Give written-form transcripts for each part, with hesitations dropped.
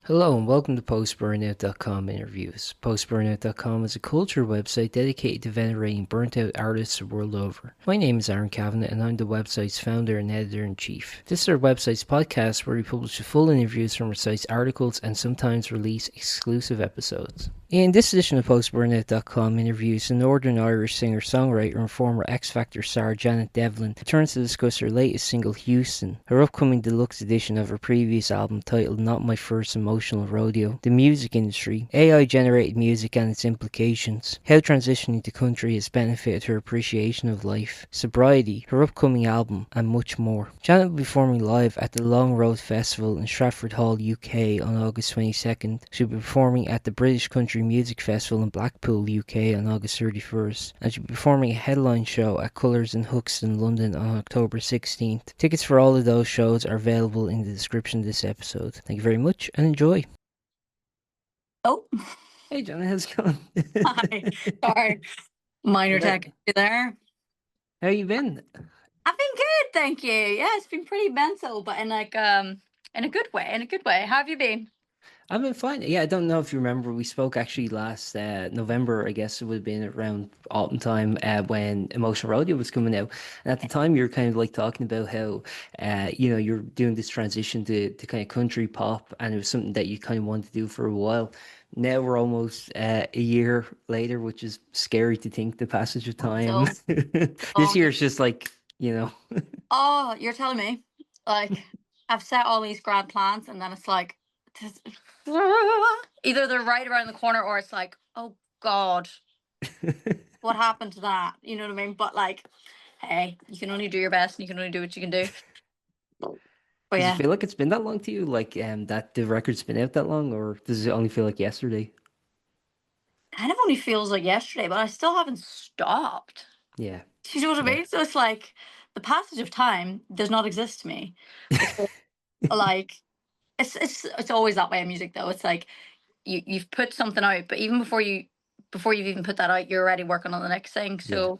Hello and welcome to Post-Burnout.com interviews. Post-Burnout.com is a culture website dedicated to venerating burnt-out artists the world over. My name is Aaron Kavanagh and I'm the website's founder and editor-in-chief. This is our website's podcast where we publish the full interviews from our site's articles and sometimes release exclusive episodes. In this edition of Post-Burnout.com interviews, the Northern Irish singer-songwriter and former X Factor star Janet Devlin returns to discuss her latest single Houston, her upcoming deluxe edition of her previous album titled Not My First Emotional Rodeo, the music industry, AI-generated music and its implications, how transitioning to country has benefited her appreciation of life, sobriety, her upcoming album, and much more. Janet will be performing live at the Long Road Festival in Stratford Hall, UK on August 22nd. She'll be performing at the British Country Music Festival in Blackpool, UK on August 31st, and she'll be performing a headline show at Colours and Hooks in London on October 16th. Tickets for all of those shows are available in the description of this episode. Thank you very much and enjoy. Oh, Hey Janet, how's it going? hi. Sorry. Minor Hello. tech issue there. How you been? I've been good, thank you. Yeah, it's been pretty mental, but in in a good way, in a good way. How have you been? I've been fine. Yeah, I don't know if you remember, we spoke actually last November, I guess it would have been around autumn time when Emotional Rodeo was coming out. And at the time, you were kind of like talking about how, you're doing this transition to kind of country pop, and it was something that you kind of wanted to do for a while. Now we're almost a year later, which is scary to think the passage of time. So, This oh, year is just like, you know. oh, you're telling me, like, I've set all these grand plans, and then it's like, just- either they're right around the corner, or it's like, oh God, what happened to that? You know what I mean? But like, hey, you can only do your best, and you can only do what you can do. But Does it yeah, feel like it's been that long to you? Like, that the record's been out that long, or does it only feel like yesterday? kind of only feels like yesterday, but I still haven't stopped. Yeah, You know what I yeah. mean? So it's like the passage of time does not exist to me because, like, it's always that way in music though. It's like you've put something out, but even before you've even put that out, you're already working on the next thing. Yeah. So,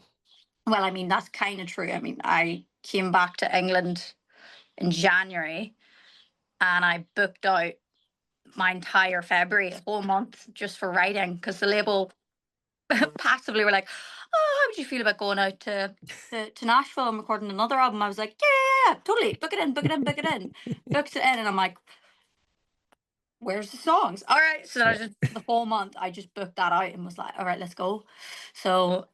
well, I mean that's kind of true. I mean, I came back to England in January and I booked out my entire February, a whole month just for writing because the label passively were like, "Oh, how would you feel about going out to Nashville and recording another album?" I was like, "Yeah, yeah, yeah, totally. Book it in, book it in, book it in." Booked it in, and I'm like, "Where's the songs?" All right, so then I Yeah. just the whole month I just booked that out and was like, "All right, let's go." So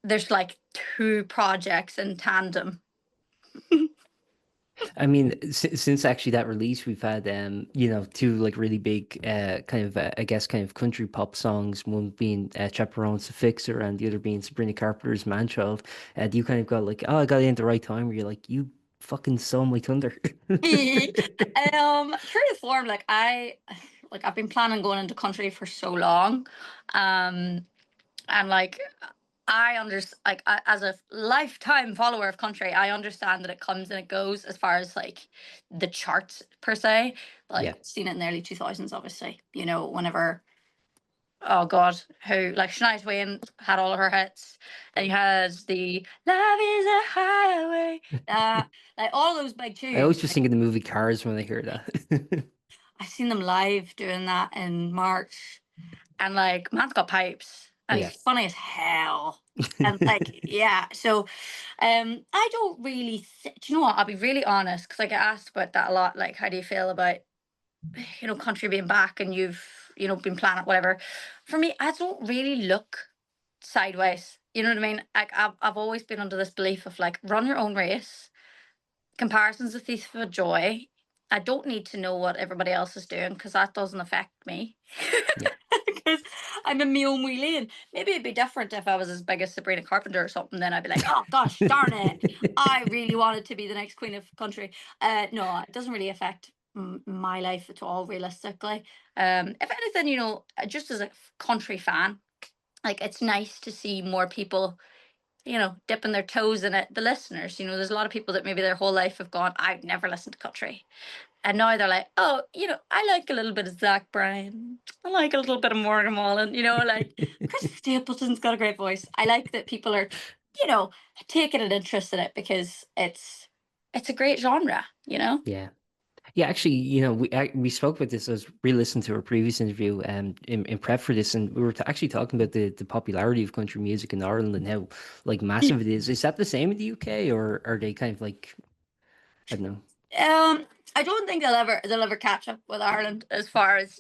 there's like two projects in tandem. I mean, since actually that release, we've had two like really big kind of I guess kind of country pop songs. One being Chaperone's The Fixer, and the other being Sabrina Carpenter's Manchild. Do you kind of got like, oh, I got in at the right time? Where you're like, you fucking stole my thunder. True to form, I've been planning going into country for so long, um, and like as a lifetime follower of country, I understand that it comes and it goes as far as like the charts per se. Yeah. Like seen it in the early 2000s, obviously. You know, whenever oh God, who like Shania Twain had all of her hits, and you had the "Love Is a Highway," uh, like all those big I always tunes. just think of the movie Cars when I hear that. I seen them live doing that in March, and like man's got pipes, and Yeah. he's funny as hell. And like, yeah, so I don't really. Do you know what? I'll be really honest because I get asked about that a lot. Like, how do you feel about country being back and you've been planning whatever? For me, I don't really look sideways. You know what I mean? Like, I've always been under this belief of like run your own race. Comparison's a thief of joy. I don't need to know what everybody else is doing because that doesn't affect me. Yeah. Because I'm in my own wee lane. Maybe it'd be different if I was as big as Sabrina Carpenter or something. Then I'd be like, oh gosh, darn it. I really wanted to be the next queen of country. No, it doesn't really affect my life at all, realistically. If anything, just as a country fan, like it's nice to see more people dipping their toes in it. The listeners, there's a lot of people that maybe their whole life have gone, I've never listened to country. And now they're like, oh, I like a little bit of Zach Bryan. I like a little bit of Morgan Wallen, like Chris Stapleton's got a great voice. I like that people are, you know, taking an interest in it because it's a great genre. Yeah. Yeah, actually, we spoke about this. I was re-listening to our previous interview in prep for this, and we were actually talking about the popularity of country music in Ireland and how like massive it is. Is that the same in the UK, or are they kind of like, I don't know? Um, I don't think they'll ever catch up with Ireland as far as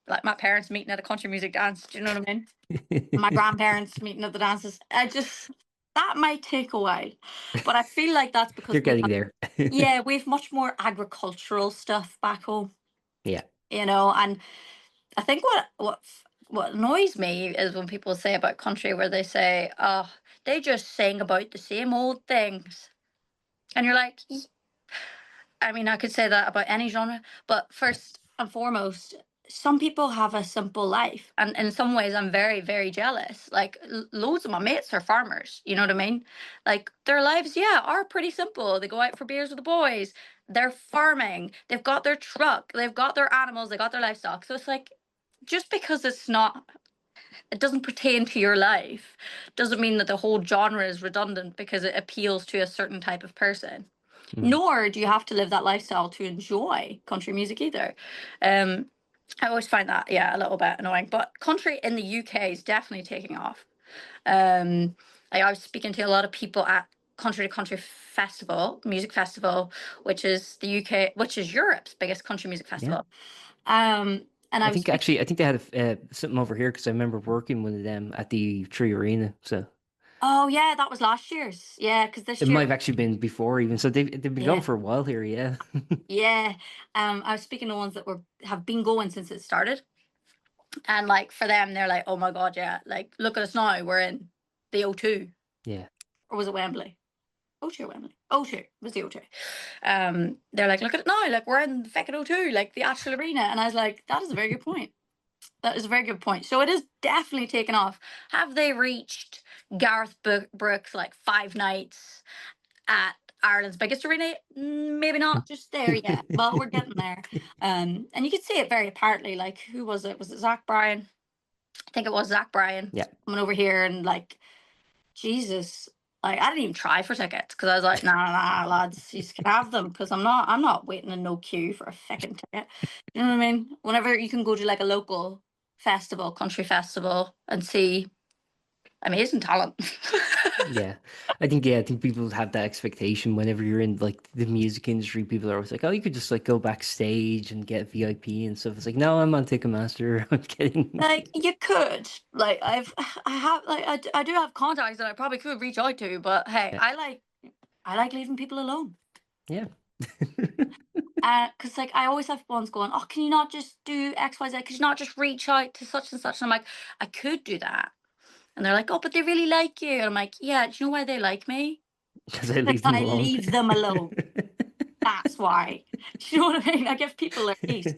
like my parents meeting at a country music dance. Do you know what I mean? My grandparents meeting at the dances. I just that might take a while, but I feel like that's because They're getting there. we have much more agricultural stuff back home. Yeah. And I think what annoys me is when people say about country where they say, "Oh, they just sing about the same old things," and you're like, I mean, I could say that about any genre, but Yeah. first and foremost, some people have a simple life, and in some ways, I'm very, very jealous. Like, loads of my mates are farmers. You know what I mean? Like, their lives, yeah, are pretty simple. They go out for beers with the boys. They're farming. They've got their truck. They've got their animals. They got their livestock. So it's like, just because it doesn't pertain to your life, doesn't mean that the whole genre is redundant because it appeals to a certain type of person. Mhm. Nor do you have to live that lifestyle to enjoy country music either. Um, I always find that, yeah, a little bit annoying. But country in the UK is definitely taking off. Um, I was speaking to a lot of people at Country to Country Festival, music festival, which is the UK, which is Europe's biggest country music Yeah. festival. And I I was think speaking. actually, I think they had something over here because I remember working with them at the Tree Arena. So Oh yeah, that was last year's. Yeah, because it this might year, have actually been before even. So they've been going yeah, for a while here. Yeah. yeah. I was speaking to ones that have been going since it started. And like for them, they're like, oh my God, yeah, like look at us now. We're in the O2. Yeah. Or was it Wembley? O2 or Wembley? O2. It was the O2. They're like, look at it now. Like we're in the fucking O2, like the actual arena. And I was like, that is a very good point. That is a very good point. So it is definitely taken off. Have they reached Gareth Brooks like 5 nights at Ireland's biggest arena? Maybe not just there yet, but we're getting there. And you could see it very apparently. Like, who was it? Was it Zach Bryan? I think it was Zach Bryan Yeah. coming over here and like Jesus. Like I didn't even try for tickets because I was like, nah, lads, you can have them because I'm not waiting in no queue for a fucking ticket. You know what I mean? Whenever you can go to like a local festival, country festival, and see amazing talent. Yeah. I think people have that expectation whenever you're in like the music industry. People are always like, "Oh, you could just like go backstage and get VIP and stuff." It's like, no, I'm on Ticketmaster. I'm kidding. Like you could, like I have, like I do have contacts that I probably could reach out to, but hey, Yeah. I like leaving people alone. Yeah. Because like I always have ones going, oh, can you not just do X, Y, Z? Could you not just reach out to such and such? And I'm like, I could do that. And they're like, oh, but they really like you. And I'm like, yeah, do you know why they like me? Because I Because leave them I alone. leave them alone. That's why. Do you know what I mean? I give people their peace.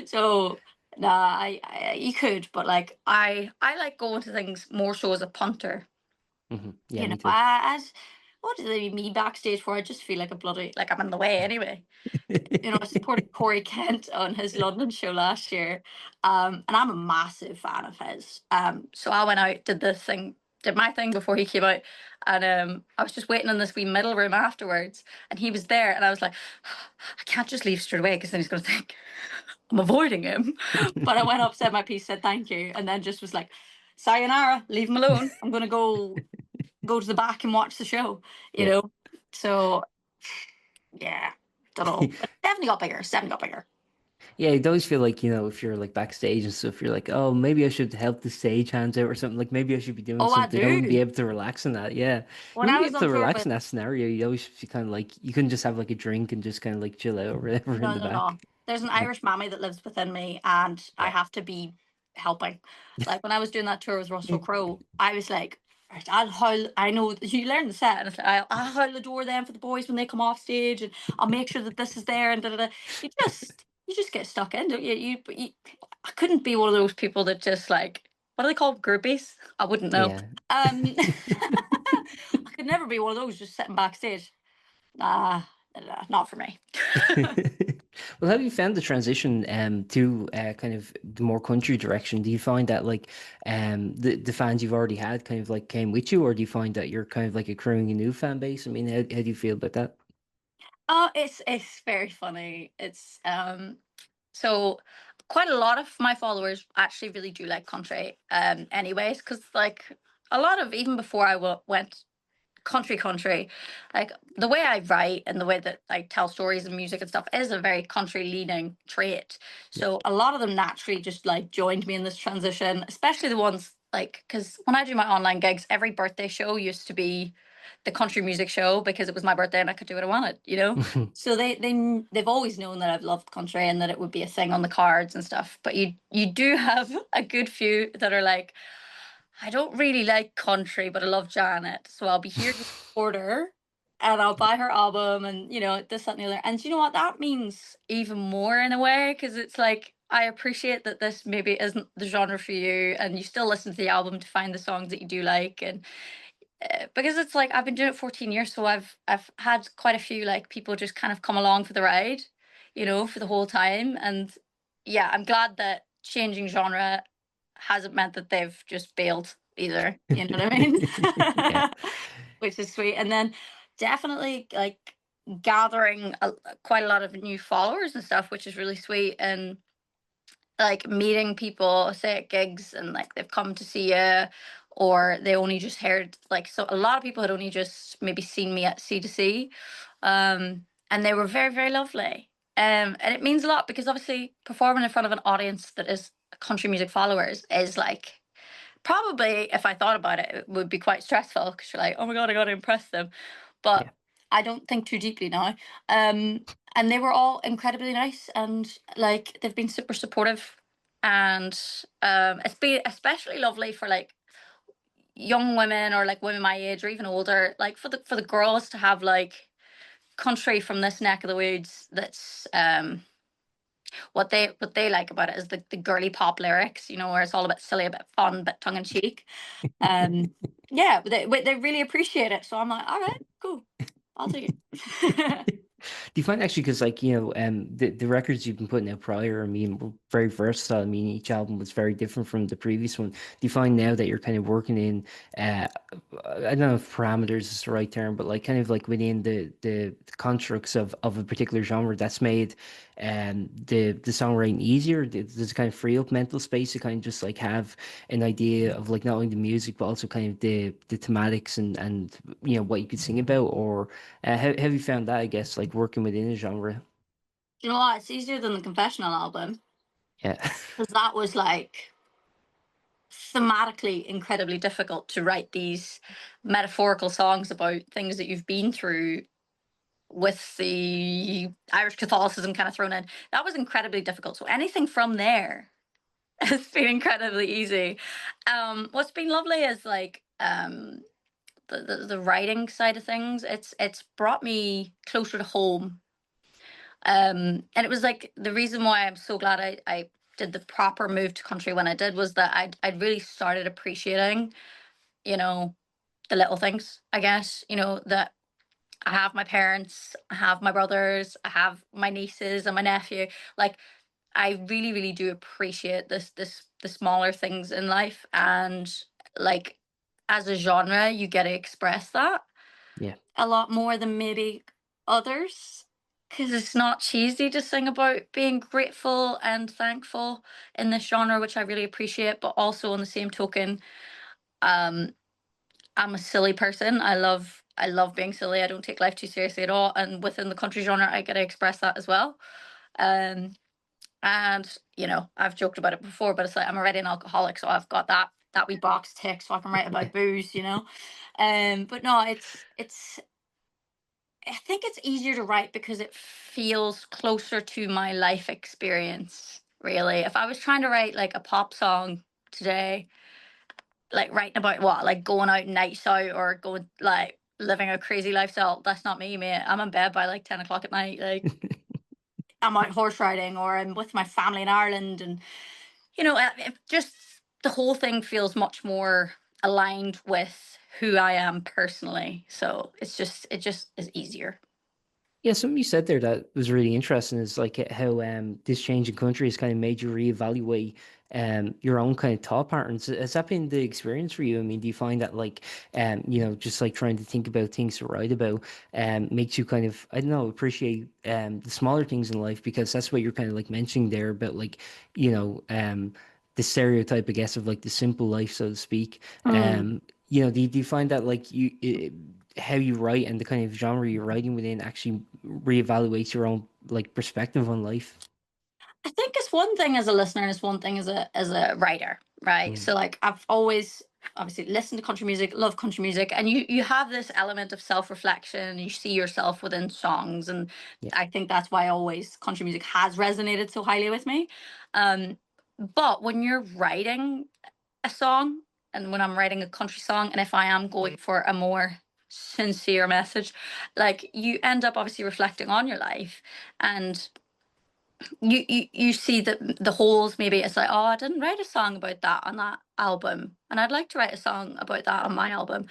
So nah, you could, but like I like going to things more so as a punter. Yeah, You know, me too. what do they need me backstage for? I just feel like a bloody like I'm in the way anyway. I supported Corey Kent on his London show last year, and I'm a massive fan of his. So I went out, did my thing before he came out, and I was just waiting in this wee middle room afterwards, and he was there, and I was like, I can't just leave straight away because then he's gonna think I'm avoiding him. But I went up, said my piece, said thank you, and then just was like, sayonara, leave him alone. I'm gonna go to the back and watch the show. You Yeah. know, so yeah, don't know. But definitely got bigger. Definitely got bigger. Yeah, I always feel like, if you're like backstage and stuff, you're like, oh, maybe I should help the stage hands out or something. Like maybe I should be doing Oh, I something. I wouldn't be do. able to relax in that. Yeah. You When I wouldn't be was able on to tour relax with in that scenario. You always feel kind of like you couldn't just have like a drink and just kind of like chill out or whatever in no, the no, no. back. There's an Yeah. Irish mammy that lives within me, and I Yeah. have to be helping. Like when I was doing that tour with Russell Crowe, I was like, right, I'll howl. I know you learn the set, and it's like I'll howl the door then for the boys when they come off stage, and I'll make sure that this is there, and da da da. You just get stuck in, don't you? I couldn't be one of those people that just like what do they call groupies? I wouldn't know. Yeah. I could never be one of those just sitting backstage. Nah, not for me. Well, have you found the transition to kind of the more country direction? Do you find that like the fans you've already had kind of like came with you, or do you find that you're kind of like accruing a new fan base? I mean, how do you feel about that? Oh, it's very funny. So quite a lot of my followers actually really do like country, anyways, because like a lot of even before went country, like the way I write and the way that I tell stories and music and stuff is a very country leaning trait. Yeah. So a lot of them naturally just like joined me in this transition, especially the ones like because when I do my online gigs, every birthday show used to be the country music show because it was my birthday and I could do what I wanted. So they've always known that I've loved country and that it would be a thing on the cards and stuff. But you do have a good few that are like, I don't really like country, but I love Janet. So I'll be here to support her and I'll buy her album and, this, that, and the other. And you know what? That means even more in a way because it's like, I appreciate that this maybe isn't the genre for you and you still listen to the album to find the songs that you do like. And because it's like I've been doing it 14 years, so I've had quite a few like people just kind of come along for the ride, for the whole time. And yeah, I'm glad that changing genre hasn't meant that they've just bailed either. You know what I Yeah. mean? Which is sweet. And then definitely like gathering quite a lot of new followers and stuff, which is really sweet. And like meeting people say at gigs and like they've come to see you or they only just heard like so a lot of people had only just maybe seen me at C2C, and they were very very lovely, and it means a lot because obviously performing in front of an audience that is country music followers is like probably if I thought about it, it would be quite stressful because you're like, oh my god, I got to impress them. But Yeah. I don't think too deeply now. Um, and they were all incredibly nice and like they've been super supportive. And it's been especially lovely for like young women or like women my age or even older, like for the girls to have like country from this neck of the woods that's what they like about it is the girly pop lyrics, where it's all a bit silly, a bit fun, a bit tongue in cheek. Um, yeah, they really appreciate it. So I'm like, all right, cool, I'll take it. Do you find actually because like the records you've been putting out prior, I mean, were very versatile. I mean, each album was very different from the previous one. Do you find now that you're kind of working in uh I don't know if parameters is the right term, but like kind of like within the constructs of a particular genre that's made the songwriting easier? Does it kind of free up mental space to kind of just like have an idea of like not only the music but also kind of the thematics and what you could sing about, or have you found that, I guess, like working within a genre? You know what? It's easier than the Confessional album Yeah. because that was like thematically incredibly difficult to write these metaphorical songs about things that you've been through with the Irish Catholicism kind of thrown in. That was incredibly difficult. So anything from there has been incredibly easy. What's been lovely is like the writing side of things. It's brought me closer to home. And it was like the reason why I'm so glad I did the proper move to country when I did was that I'd really started appreciating, you know, the little things, I guess, that I have my parents, I have my brothers, I have my nieces and my nephew. Like I really, really do appreciate the smaller things in life. And like as a genre, you get to express that Yeah. a lot more than maybe others. Because it's not cheesy to sing about being grateful and thankful in this genre, which I really appreciate. But also on the same token, um, I'm a silly person. I love being silly. I don't take life too seriously at all. And within the country genre, I get to express that as well. Um, and I've joked about it before, but it's like I'm already an alcoholic, so I've got that wee box tick, so I can write about booze. But no, it's. I think it's easier to write because it feels closer to my life experience. Really, if I was trying to write like a pop song today, like writing about what, like going out nights out or going like living a crazy lifestyle, that's not me, mate. I'm in bed by like 10 o'clock at night. Like I'm out horse riding or I'm with my family in Ireland, and it just the whole thing feels much more aligned with who I am personally. So it just is easier. Yeah, something you said there that was really interesting is like how this change in country has kind of made you reevaluate your own kind of thought patterns. Has that been the experience for you? I mean, do you find that like just like trying to think about things to write about makes you kind of, I don't know, appreciate the smaller things in life because that's what you're kind of like mentioning there about like, you know, the stereotype, I guess, of like the simple life, so to speak. Mm. Do you find that like how you write and the kind of genre you're writing within actually reevaluates your own like perspective on life? I think it's one thing as a listener and it's one thing as a writer, right? Mm, So like I've always obviously listened to country music, love country music, and you have this element of self-reflection, you see yourself within songs, and yeah, I think that's why always country music has resonated so highly with me. Um, but when you're writing a song, and when I'm writing a country song, and if I am going for a more sincere message, like you end up obviously reflecting on your life, and you see the holes. Maybe it's like, oh, I didn't write a song about that on that album, and I'd like to write a song about that on my album.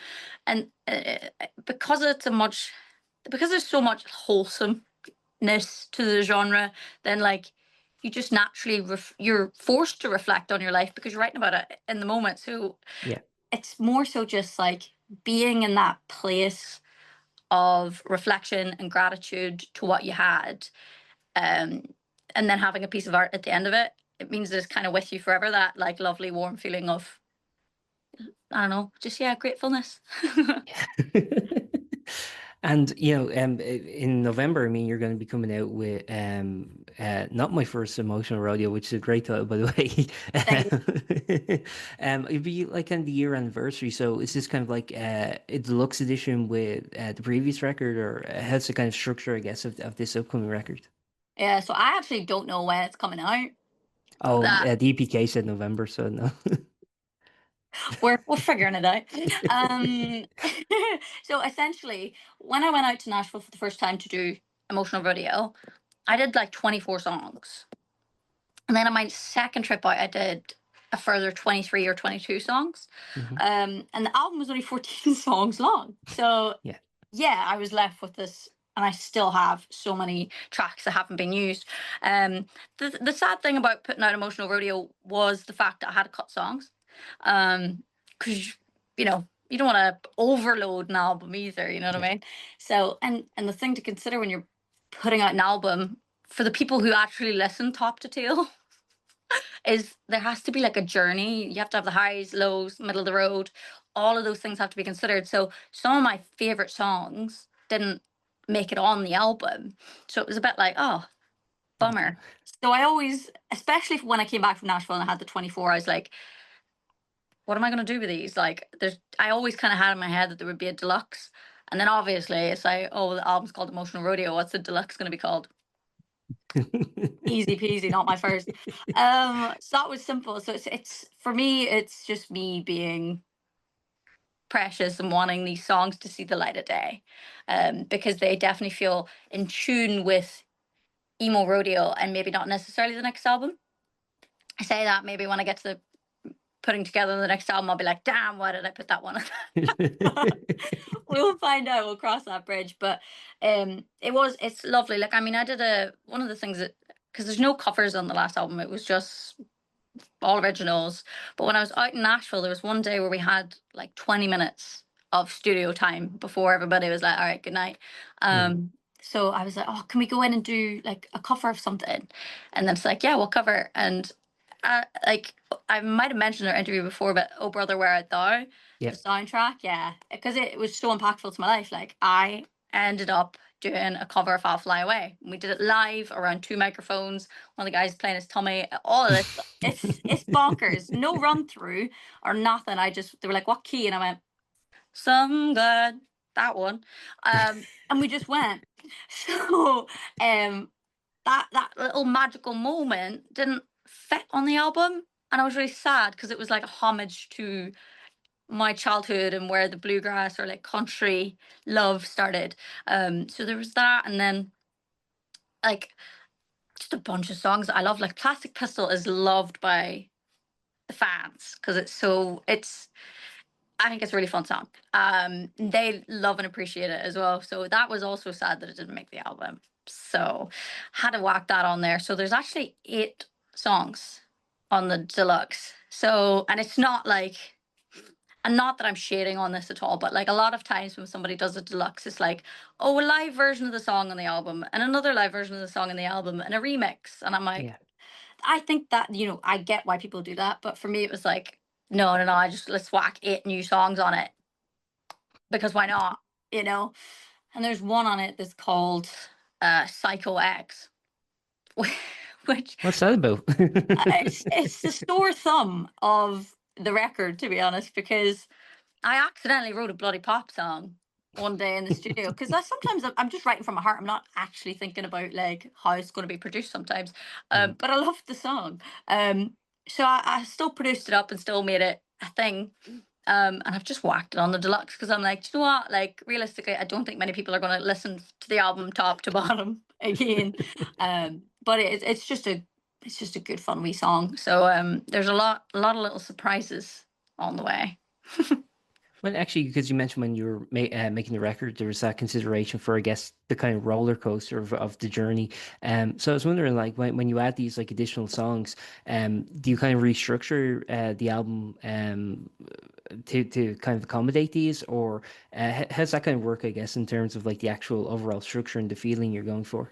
And because it's a much because there's so much wholesomeness to the genre, then like you just naturally you're forced to reflect on your life because you're writing about it in the moment. So yeah. it's more so just like being in that place of reflection and gratitude to what you had, um, and then having a piece of art at the end of it. It means it's kind of with you forever. That like lovely warm feeling of, I don't know, just yeah, gratefulness. And in November, I mean, you're going to be coming out with not my first emotional rodeo, which is a great title, by the Thank way. It'd be like on the year anniversary. So is this kind of like a deluxe edition with the previous record, or how's the kind of structure, I guess, of this upcoming record? Yeah, so I actually don't know when it's coming out. Oh, That the EPK said November, so no. we're figuring it out. Um, so essentially, when I went out to Nashville for the first time to do emotional rodeo, I did like 24 songs. And then on my second trip out, I did a further 23 or 22 songs. Hmm. And the album was only 14 songs long. So, Yeah. yeah, I was left with this. And I still have so many tracks that haven't been used. The sad thing about putting out Emotional Rodeo was the fact that I had to cut songs. Because, you don't want to overload an album either, you know what Yeah. I mean? So, and the thing to consider when you're putting out an album for the people who actually listen top to tail is there has to be like a journey. You have to have the highs, lows, middle of the road. All of those things have to be considered. So some of my favorite songs didn't make it on the album. So it was a bit like, oh, Oh. bummer. So I always, especially when I came back from Nashville and I had the 24, I was like, what am I going to do with these? Like, I always kind of had in my head that there would be a deluxe. And then obviously it's like, oh, the album's called Emotional Rodeo. What's the deluxe going to be called? Easy peasy, not my first. So that was simple. So it's for me, it's just me being precious and wanting these songs to see the light of day, because they definitely feel in tune with emo rodeo and maybe not necessarily the next album. I say that maybe when I get to the putting together the next album, I'll be like, damn, why did I put that one on? We'll find out. We'll cross that bridge. But it's lovely. Like, I mean, I did one of the things that, because there's no covers on the last album, it was just all originals. But when I was out in Nashville, there was one day where we had like 20 minutes of studio time before everybody was like, all right, good night. Mm. So I was like, oh, can we go in and do like a cover of something? And then it's like, yeah, we'll cover. And like I might have mentioned in our interview before, but Oh Brother Where Art Thou, the Yeah. soundtrack, yeah, because it was so impactful to my life. Like I ended up doing a cover of I'll Fly Away. We did it live around two microphones. One of the guys playing his tummy, all of this. It's bonkers. No run through or nothing. They were like, what key? And I went, some good, that one. And we just went. So that little magical moment didn't fit on the album. And I was really sad because it was like a homage to my childhood and where the bluegrass or like country love started. So there was that, and then like just a bunch of songs that I love. Like Plastic Pistol is loved by the fans because it's I think it's a really fun song. They love and appreciate it as well. So that was also sad that it didn't make the album. So had to whack that on there. So there's actually 8 songs on the deluxe. So, and it's not like, and not that I'm shading on this at all, but like a lot of times when somebody does a deluxe, it's like, oh, a live version of the song on the album and another live version of the song on the album and a remix. And I'm like, Yeah. I think that, I get why people do that. But for me, it was like, no, no, no, let's whack 8 new songs on it because why not? You know? And there's one on it that's called Psycho X, which What's that about? it's the sore thumb of the record, to be honest, because I accidentally wrote a bloody pop song one day in the studio because I sometimes I'm just writing from my heart. I'm not actually thinking about like how it's going to be produced sometimes. Mhm. But I loved the song. So I still produced it up and still made it a thing. And I've just whacked it on the deluxe because I'm like, do you know what? Like realistically, I don't think many people are going to listen to the album top to bottom again. But it's just a good fun wee song. So there's a lot of little surprises on the way. Well, actually, because you mentioned when you were making the record, there was that consideration for, I guess, the kind of roller coaster of the journey. So I was wondering, like, when you add these like additional songs, do you kind of restructure the album to kind of accommodate these, or how's that kind of work? I guess in terms of like the actual overall structure and the feeling you're going for.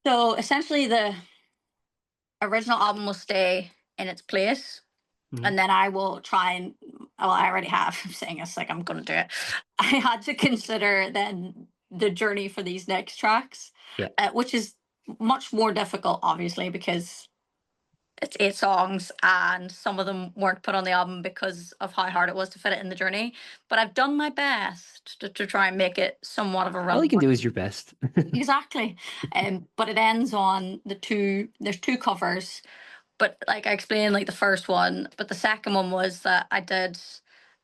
So essentially, the original album will stay in its place, Hmm. and then I will try and. Well, I already have. I'm saying it's like I'm going to do it. I had to consider then the journey for these next tracks, Yeah. which is much more difficult, obviously, because it's 8 songs and some of them weren't put on the album because of how hard it was to fit it in the journey. But I've done my best to try and make it somewhat of a All you run. can do is your best. Exactly. But it ends on there's 2 covers, but like I explained, like the first one, but the second one was that I did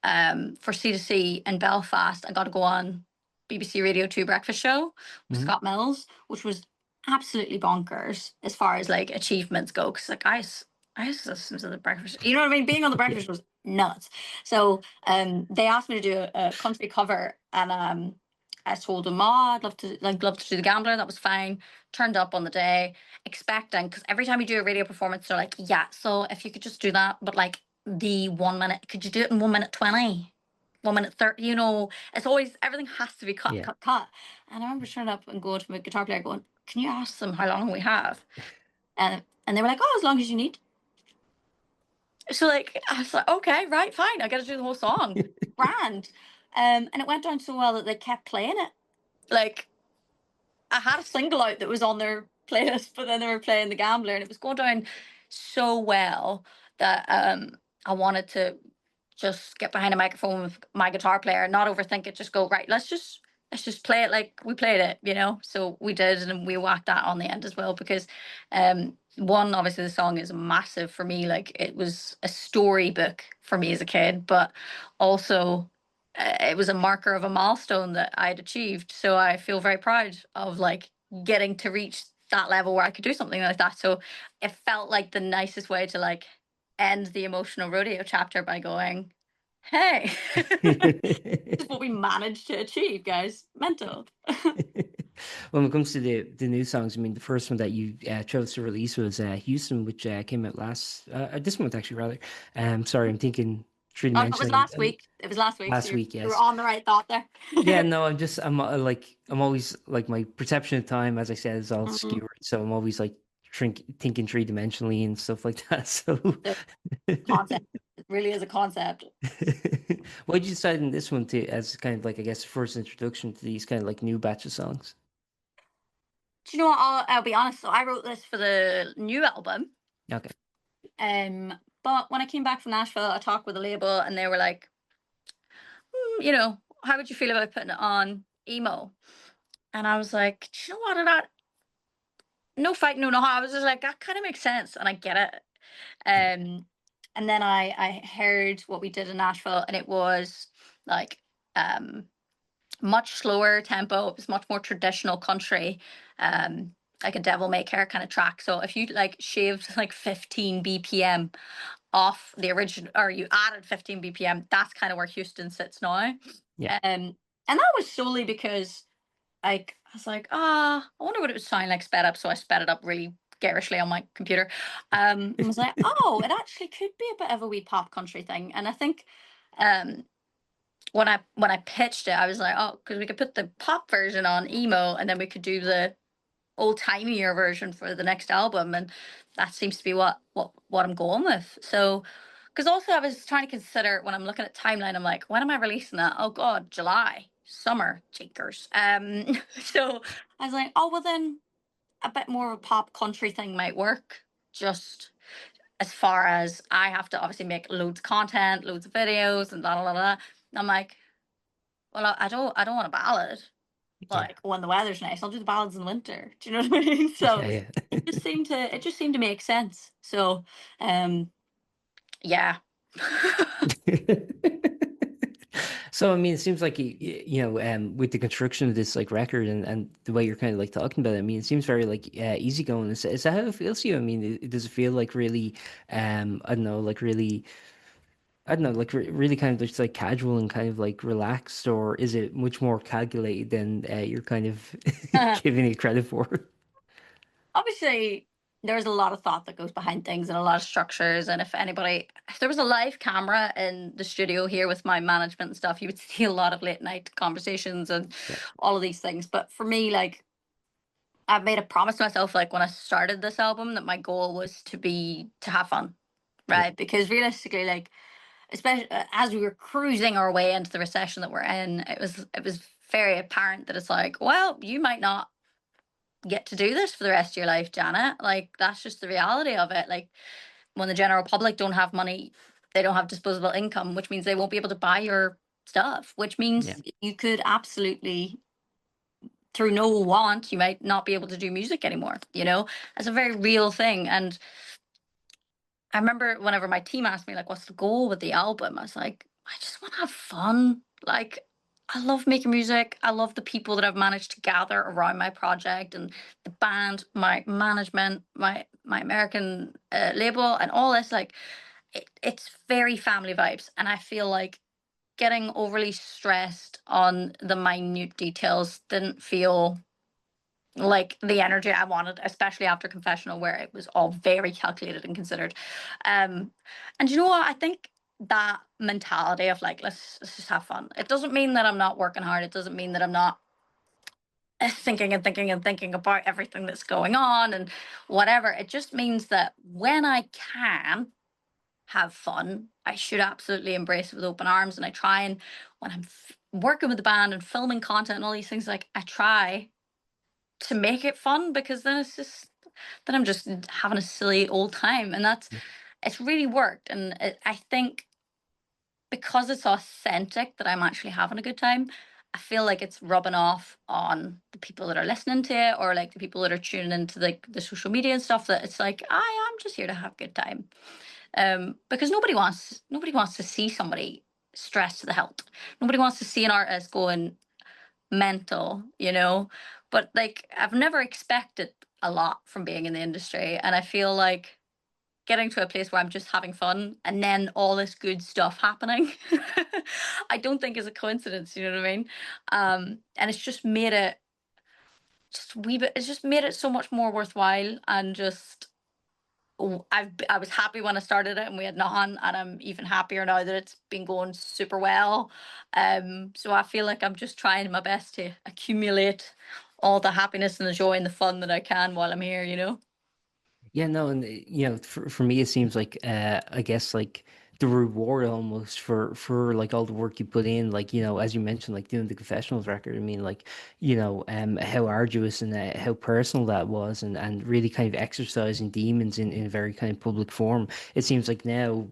for C2C in Belfast. I got to go on BBC Radio 2 breakfast show with Hmm. Scott Mills, which was absolutely bonkers as far as like achievements go. Because like I used to listen to the breakfast. You know what I mean? Being on the Yeah. breakfast was nuts. So they asked me to do a country cover, and I told them, oh, I'd love to do the Gambler. That was fine. Turned up on the day expecting, because every time you do a radio performance, they're like, yeah, so if you could just do that, but like the 1 minute, could you do it in 1 minute 20, 1 minute 30? It's always everything has to be cut, Yeah. cut, cut. And I remember turning up and going to my guitar player, going, "Can you ask them how long we have?" And they were like, "Oh, as long as you need." So like I was like, "Okay, right, fine. I got to do the whole song, grand." And it went down so well that they kept playing it. Like I had a single out that was on their playlist, but then they were playing The Gambler, and it was going down so well that I wanted to just get behind a microphone with my guitar player, not overthink it, just go right. Let's just play it like we played it. So we did, and we whacked that on the end as well because one, obviously the song is massive for me. Like it was a storybook for me as a kid, but also it was a marker of a milestone that I'd achieved. So I feel very proud of like getting to reach that level where I could do something like that. So it felt like the nicest way to like end the emotional rodeo chapter by going, hey, this is what we managed to achieve, guys. Mental. When it comes to the new songs, I mean, the first one that you chose to release was Houston, which came out this month actually, rather. Sorry, I'm thinking three Oh, it was dimensionally last week. It was last week. So last you're, week. you're Yes. on the right thought there. Yeah, no, I'm always like my perception of time, as I said, is all Mhm. skewed. So I'm always like thinking three dimensionally and stuff like that. So, The concept. It really is a concept. why did you decide in this one to as kind of like I guess first introduction to these kind of like new batch of songs? Do you know what? I'll be honest. So I wrote this for the new album. Okay. But when I came back from Nashville, I talked with the label, and they were like, how would you feel about putting it on emo? And I was like, do you know what? No fight, no how. I was just like, that kind of makes sense, and I get it. Um, and then I heard what we did in Nashville, and it was like um much slower tempo. It was much more traditional country, like a devil may care kind of track. So if you like shaved like 15 BPM off the original, or you added 15 BPM, that's kind of where Houston sits now. Yeah. And that was solely because like I was like, ah, I wonder what it would sound like sped up. So I sped it up really garishly on my computer. And was like, oh, it actually could be a bit of a wee pop country thing. And I think um when I pitched it, I was like, oh, because we could put the pop version on emo, and then we could do the old timeier version for the next album, and that seems to be what I'm going with. So, because also I was trying to consider when I'm looking at timeline, I'm like, when am I releasing that? Oh God, July, summer, cheekers. So I was like, oh well, then a bit more of a pop country thing might work. Just as far as I have to obviously make loads of content, loads of videos, and blah blah blah. Blah. And I'm like, well, I don't want a ballad. Yeah. Like when the weather's nice, I'll do the ballads in the winter. Do you know what I mean? So Yeah. it just seemed to make sense. So yeah. Yeah. So I mean, it seems like with the construction of this like record and the way you're kind of like talking about it, I mean, it seems very like easygoing. Is that how it feels to you? I mean, does it feel like really, I don't know, like really, I don't know, like really kind of just like casual and kind of like relaxed, or is it much more calculated than you're kind of giving it credit for? Obviously there's a lot of thought that goes behind things and a lot of structures. And if there was a live camera in the studio here with my management and stuff, you would see a lot of late night conversations and Yeah, all of these things. But for me, like I've made a promise to myself, like when I started this album, that my goal was to have fun, yeah, right? Because realistically, like especially as we were cruising our way into the recession that we're in, it was very apparent that it's like, well, you might not get to do this for the rest of your life, Janet. Like that's just the reality of it. Like when the general public don't have money, they don't have disposable income, which means they won't be able to buy your stuff, which yeah, means you could absolutely, through no want, you might not be able to do music anymore. That's a very real thing. And I remember whenever my team asked me, like, what's the goal with the album? I was like, I just want to have fun. Like, I love making music. I love the people that I've managed to gather around my project, and the band, my management, my American label, and all this. Like, it's very family vibes. And I feel like getting overly stressed on the minute details didn't feel like the energy I wanted, especially after Confessional, where it was all very calculated and considered. And you know what? I think that mentality of like, let's just have fun. It doesn't mean that I'm not working hard. It doesn't mean that I'm not thinking and thinking and thinking about everything that's going on and whatever. It just means that when I can have fun, I should absolutely embrace it with open arms. And I try and when I'm working with the band and filming content and all these things, like I try to make it fun, because then I'm just having a silly old time, and yeah, it's really worked. And I think because it's authentic that I'm actually having a good time, I feel like it's rubbing off on the people that are listening to it, or like the people that are tuning into the social media and stuff, that it's like I am just here to have a good time. Because nobody wants to see somebody stressed to the hilt. Nobody wants to see an artist going mental. But like I've never expected a lot from being in the industry, and I feel like getting to a place where I'm just having fun and then all this good stuff happening, I don't think is a coincidence. You know what I mean? And it's just made it just a wee bit. It's just made it so much more worthwhile, and just I was happy when I started it and we had nothing, and I'm even happier now that it's been going super well. So I feel like I'm just trying my best to accumulate all the happiness and the joy and the fun that I can while I'm here. yeah. No, and for me, it seems like I guess like the reward almost for like all the work you put in, like as you mentioned, like doing the confessionals record. I mean, like how arduous and how personal that was, and really kind of exercising demons in a very kind of public form. It seems like now,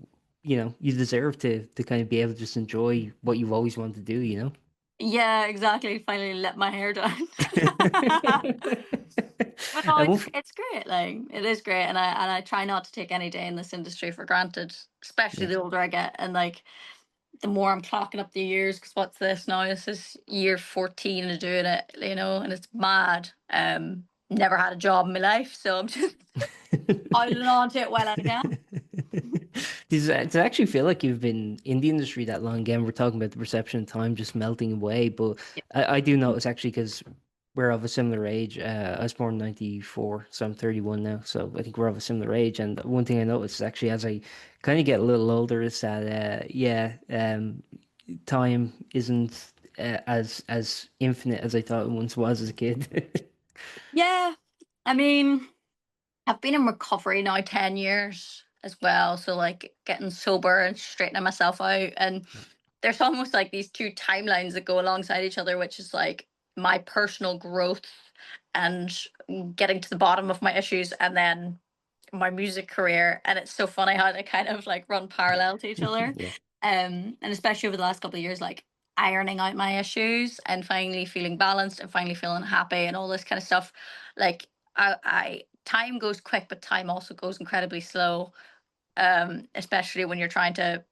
you deserve to kind of be able to just enjoy what you've always wanted to do. Yeah, exactly. Finally let my hair down. But no, I it's won't. it's great. Like it is great, and I try not to take any day in this industry for granted, especially Yeah. the older I get, and like the more I'm clocking up the years. Because what's this now? This is year 14 of doing it, and it's mad. Never had a job in my life, so I'm just piling on to it while I can. Does it actually feel like you've been in the industry that long? Again, we're talking about the perception of time just melting away, but I do notice actually because we're of a similar age. I was born in 94, so I'm 31 now. So I think we're of a similar age. And one thing I noticed actually as I kind of get a little older is that, time isn't as infinite as I thought it once was as a kid. Yeah, I mean, I've been in recovery now 10 years as well. So, like, getting sober and straightening myself out. And there's almost like these two timelines that go alongside each other, which is like my personal growth and getting to the bottom of my issues, and then my music career. And it's so funny how they kind of like run parallel to each other. Yeah. And especially over the last couple of years, like ironing out my issues and finally feeling balanced and finally feeling happy and all this kind of stuff. Like, I time goes quick, but time also goes incredibly slow. Especially when you're trying to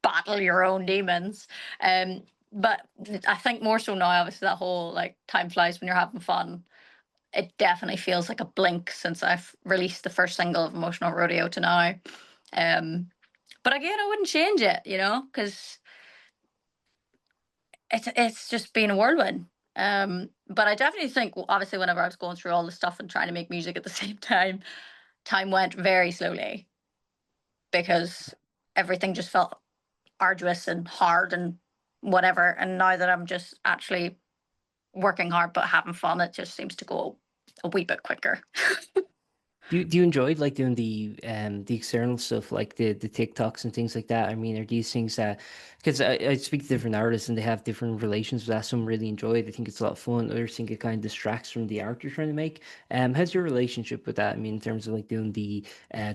battle your own demons. Um, but I think more so now, obviously, that whole like time flies when you're having fun. It definitely feels like a blink since I've released the first single of Emotional Rodeo to now. Um, but again, I wouldn't change it, because it's just been a whirlwind. But I definitely think, well, obviously, whenever I was going through all the stuff and trying to make music at the same time, time went very slowly because everything just felt arduous and hard and whatever. And now that I'm just actually working hard but having fun, it just seems to go a wee bit quicker. Do you enjoy like doing the external stuff like the TikToks and things like that? I mean, are these things that because I speak to different artists and they have different relations with that. Some really enjoy it. They think it's a lot of fun. Others think it kind of distracts from the art you're trying to make. How's your relationship with that? I mean, in terms of like doing the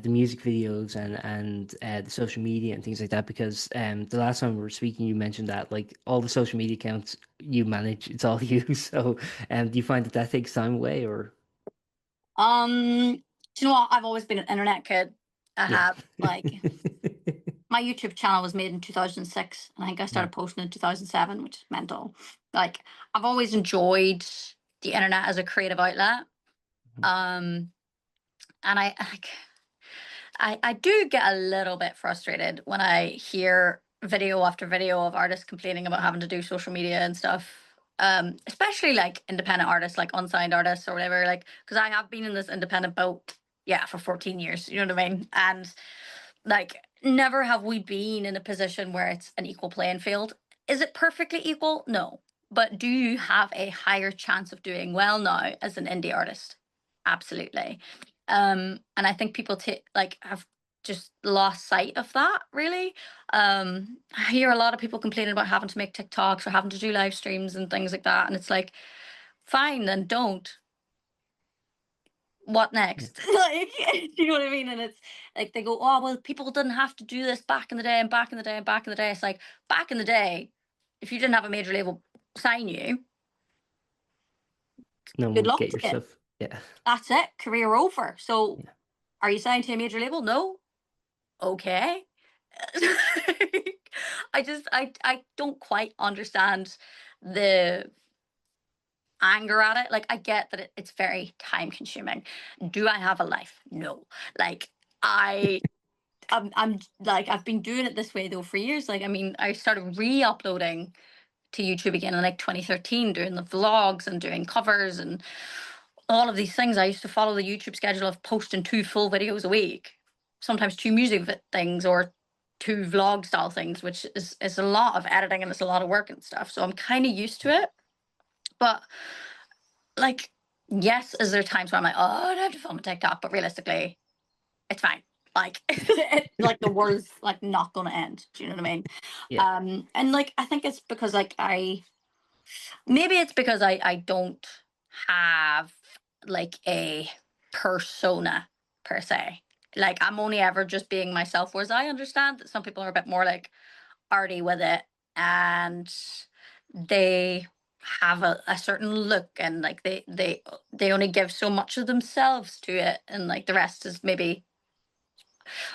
music videos and the social media and things like that. Because the last time we were speaking, you mentioned that like all the social media accounts you manage, it's all you. So, do you find that that takes time away or Do you know what? I've always been an internet kid. I yeah? have like my YouTube channel was made in 2006, and I think I started posting in 2007, which is mental. Like, I've always enjoyed the internet as a creative outlet. Um, and I do get a little bit frustrated when I hear video after video of artists complaining about having to do social media and stuff. Especially like independent artists, like unsigned artists or whatever. Like, because I have been in this independent boat, yeah, for 14 years. You know what I mean? And like, never have we been in a position where it's an equal playing field. Is it perfectly equal? No. But do you have a higher chance of doing well now as an indie artist? Absolutely. And I think people take like have just lost sight of that really. I hear a lot of people complaining about having to make TikToks or having to do live streams and things like that. And it's like, fine, then don't. What Yeah. next? Like, do you know what I mean? And it's like they go, oh, well, people didn't have to do this back in the day and back in the day and back in the day. It's like, back in the day, if you didn't have a major label sign you, No one good would luck get to your you. stuff. Yeah. That's it, career over. So, Yeah. are you signed to a major label? No. Okay. I don't quite understand the anger at it. Like, I get that it's very time consuming. Do I have a life? No. Like, I I'm like, I've been doing it this way though for years. Like, I mean, I started re-uploading to YouTube again in like 2013, doing the vlogs and doing covers and all of these things. I used to follow the YouTube schedule of posting 2 full videos a week, sometimes 2 music things or 2 vlog style things, which is a lot of editing and it's a lot of work and stuff. So I'm kind of used to it. But like, yes, is there times where I'm like, oh, I don't have to film a TikTok, but realistically, it's fine. Like, like the world's like not gonna end. Do you know what I mean? Yeah. And like I think it's because like maybe it's because I don't have like a persona per se. Like, I'm only ever just being myself, whereas I understand that some people are a bit more like arty with it, and they have a certain look, and like they only give so much of themselves to it, and like the rest is maybe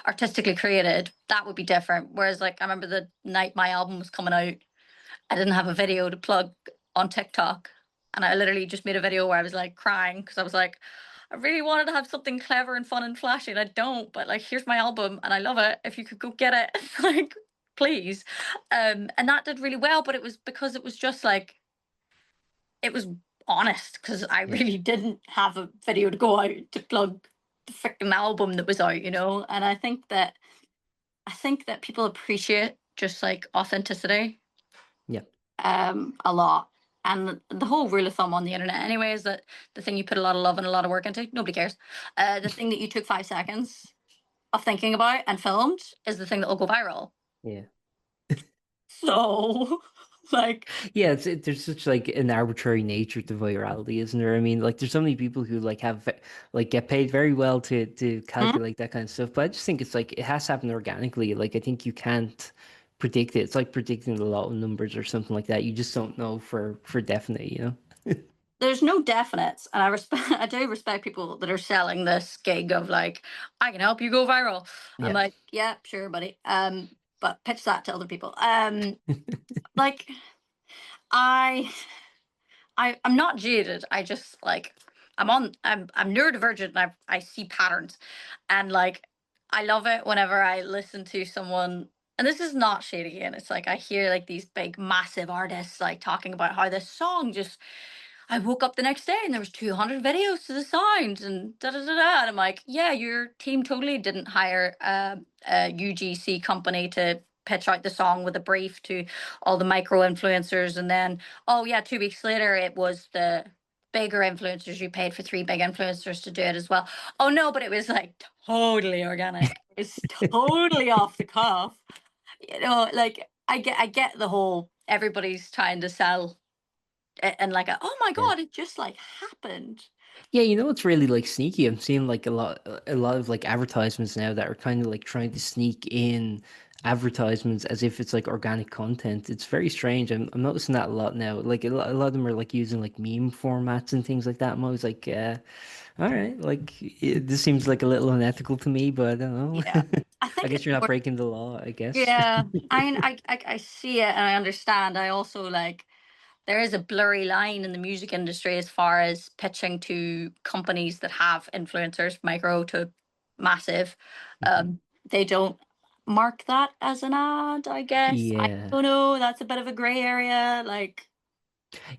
artistically created. That would be different. Whereas like I remember the night my album was coming out, I didn't have a video to plug on TikTok. And I literally just made a video where I was like crying because I was like, I really wanted to have something clever and fun and flashy, and I don't. But like, here's my album, and I love it. If you could go get it, like, please. And that did really well, but it was because it was just like it was honest because I Yeah. really didn't have a video to go out to plug the freaking album that was out, And I think that people appreciate just like authenticity Yeah. a lot. And the whole rule of thumb on the internet, anyway, is that the thing you put a lot of love and a lot of work into, nobody cares. The thing that you took 5 seconds of thinking about and filmed is the thing that will go viral. Yeah. So, like, Yeah, there's such like an arbitrary nature to virality, isn't there? I mean, like there's so many people who like like get paid very well to hmm, calculate that kind of stuff, but I just think it's like it has to happen organically. Like I think you can't predict it. It's like predicting the lotto numbers or something like that. You just don't know for definite, you know? there's no definites, and I do respect people that are selling this gig of like, I can help you go viral. I'm Yeah. like, yeah, sure, buddy. But pitch that to other people. Like, I I'm not jaded. I just like I'm neurodivergent and I see patterns. And like I love it whenever I listen to someone, and this is not shady, and it's like I hear like these big massive artists like talking about how this song just, I woke up the next day and there was 200 videos to the sound and da da da da. And I'm like, yeah, your team totally didn't hire a UGC company to pitch out the song with a brief to all the micro influencers. And then, oh, yeah, 2 weeks later, it was the bigger influencers. You paid for 3 big influencers to do it as well. Oh, no, but it was like totally organic. It's totally off the cuff. Like I get the whole everybody's trying to sell and like oh my Yeah. god, it just like happened. Yeah, you know what's really like sneaky? I'm seeing like a lot of like advertisements now that are kind of like trying to sneak in advertisements as if it's like organic content. It's very strange. I'm noticing that a lot now. Like a lot of them are like using like meme formats and things like that. I'm always like, all right, like this seems like a little unethical to me, but I don't know. Yeah, I I think guess it's you're not more. breaking the law, I guess. Yeah, I mean, I see it and I understand. I also like there is a blurry line in the music industry as far as pitching to companies that have influencers, micro to massive. Mhm. They don't mark that as an ad, I guess. I Yeah. don't know. That's a bit of a gray area. Like,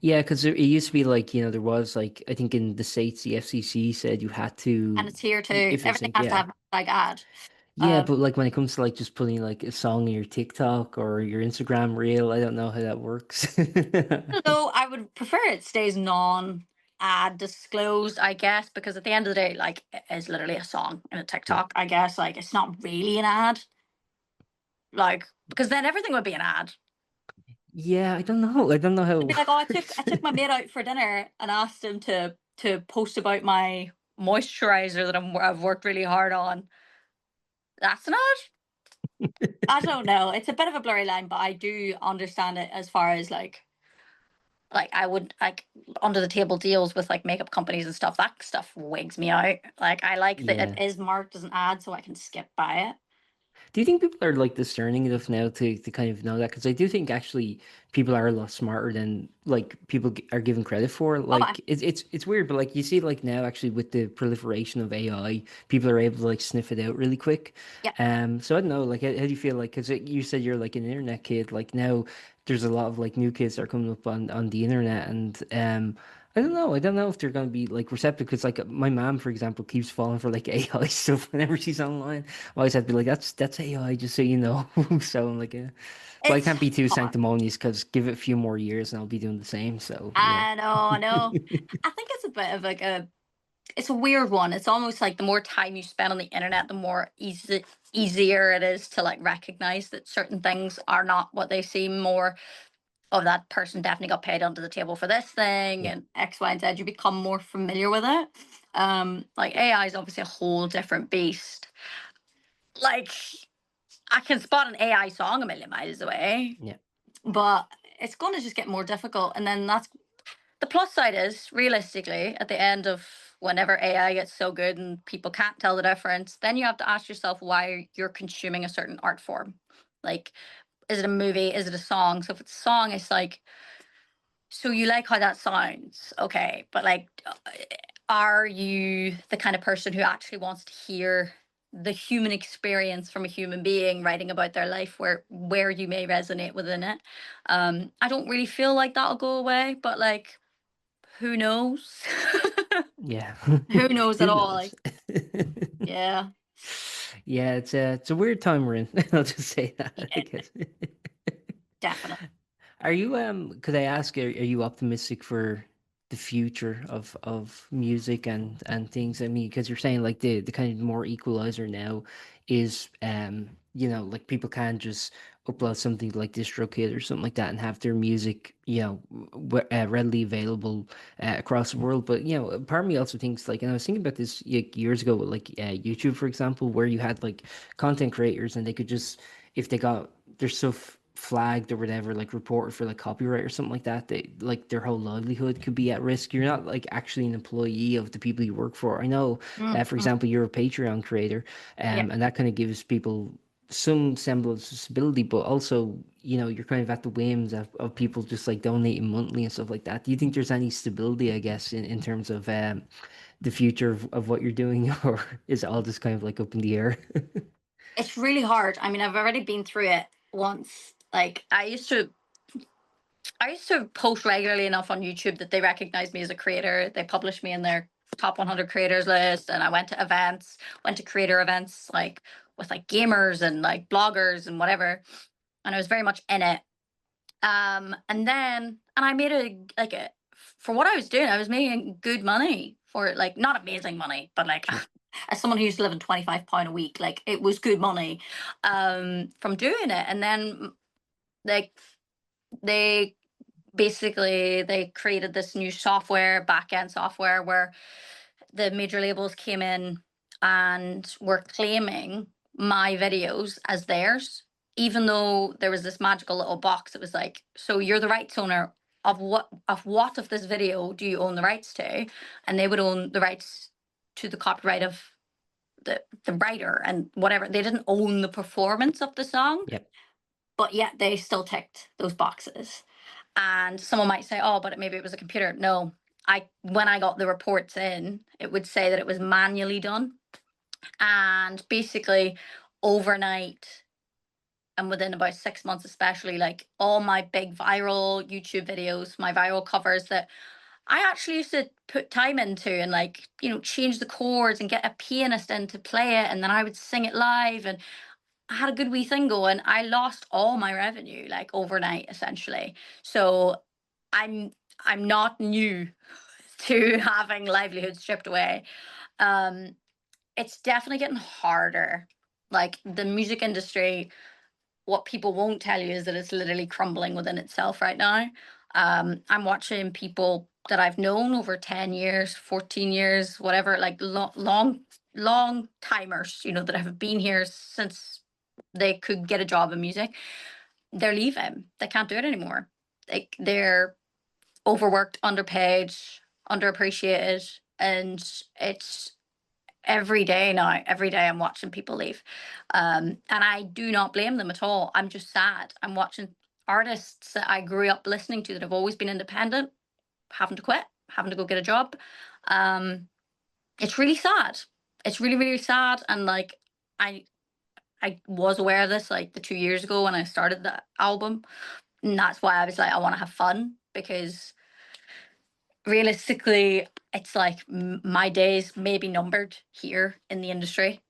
Yeah, because it used to be like, there was like, I think in the States, the FCC said you had and to, it's here too. if it's Everything like, has to yeah. have like ad. Yeah, Um, but like when it comes to like just putting like a song in your TikTok or your Instagram reel, I don't know how that works. So I would prefer it stays non-ad disclosed, I guess, because at the end of the day, like it is literally a song in a Yeah. TikTok. I guess like it's not really an ad, like because then everything would be an ad. Yeah, I don't know. I don't know how It'd it be like, oh, I took works. I took my mate out for dinner and asked him to post about my moisturizer that I've worked really hard on. That's an ad. I don't know. It's a bit of a blurry line, but I do understand it as far as like I would like under the table deals with like makeup companies and stuff. That stuff wigs me out. Like I like that it Yeah. is marked as an ad, so I can skip by it. Do you think people are like discerning enough now to kind of know that? Because I do think actually people are a lot smarter than like people are given credit for. Oh, I, Like it's weird, but like you see like now actually with the proliferation of AI, people are able to like sniff it out really quick. yeah, So I don't know, like how do you feel like? Because you said you're like an internet kid. Like now there's a lot of like new kids that are coming up on the internet, and I don't know. I don't know if they're gonna be like receptive because like my mom, for example, keeps falling for like AI stuff whenever she's online. I always have to be like, that's AI, just so you know. So I'm like, yeah. But I it's can't be too hard. sanctimonious because give it a few more years and I'll be doing the same. So yeah, I know, I know. I think it's a bit of like it's a weird one. It's almost like the more time you spend on the internet, the more easier it is to like recognize that certain things are not what they seem. More of that person definitely got paid under the table for this thing yeah, and X, Y, and Z. You become more familiar with it. Like AI is obviously a whole different beast. Like I can spot an AI song a million miles away, yeah, but it's going to just get more difficult. And then that's the plus side is realistically at the end of whenever AI gets so good and people can't tell the difference, then you have to ask yourself why you're consuming a certain art form. Like, is it a movie? Is it a song? So if it's a song, it's like, so you like how that sounds, okay? But like, Are you the kind of person who actually wants to hear the human experience from a human being writing about their life, where you may resonate within it? I don't really feel like that'll go away, but like, who knows? Yeah. Who knows at Who all? knows? Like, yeah, Yeah, it's a weird time we're in. I'll just say that, I yeah, guess. definitely. Are you could I ask, are you optimistic for the future of music and things? I mean, because you're saying like the kind of more equalizer now is like people can just upload something like DistroKid or something like that and have their music, readily available across the world. But part of me also thinks like, and I was thinking about this years ago with like YouTube, for example, where you had like content creators and they could just, if they got their stuff flagged or whatever, like reported for like copyright or something like that, they like their whole livelihood could be at risk. You're not like actually an employee of the people you work for. I know, for Mm. example, you're a Patreon creator, Yeah, and that kind of gives people some semblance of stability, but also, you're kind of at the whims of people just like donating monthly and stuff like that. Do you think there's any stability, I guess, in terms of the future of what you're doing, or is it all just kind of like up in the air? it's really hard. I mean, I've already been through it once. Like, I used to post regularly enough on YouTube that they recognized me as a creator. They published me in their top 100 creators list, and I went to events, went to creator events like with like gamers and like bloggers and whatever. And I was very much in it. And I made for what I was doing, I was making good money for it, like not amazing money, but like Sure. as someone who used to live on £25 a week, like it was good money from doing it. And then like they they created this new software, back end software, where the major labels came in and were claiming my videos as theirs, even though there was this magical little box that was like, so you're the rights owner of of this video do you own the rights to? And they would own the rights to the copyright of the writer and whatever. They didn't own the performance of the song, Yep. but yet they still ticked those boxes. And someone might say, "Oh, but maybe it was a computer." No, I when I got the reports in, it would say that it was manually done, and basically overnight and within about 6 months, especially, like all my big viral YouTube videos, my viral covers that I actually used to put time into and like change the chords and get a pianist in to play it, and then I would sing it live and I had a good wee thing going. I lost all my revenue like overnight, essentially. So I'm I'm not new to having livelihood stripped away. Um, it's definitely getting harder. Like the music industry, what people won't tell you is that it's literally crumbling within itself right now. I'm watching people that I've known over 10 years, 14 years, whatever, like long timers, that have been here since they could get a job in music. They're leaving. They can't do it anymore. Like they're overworked, underpaid, underappreciated, and it's every day now. Every day I'm watching people leave, and I do not blame them at all. I'm just sad. I'm watching artists that I grew up listening to that have always been independent having to quit, having to go get a job. Um, it's really sad. It's really really sad, and like I I was aware of this like the 2 years ago when I started the album. And that's why I was like, I want to have fun because realistically, it's like my days may be numbered here in the industry,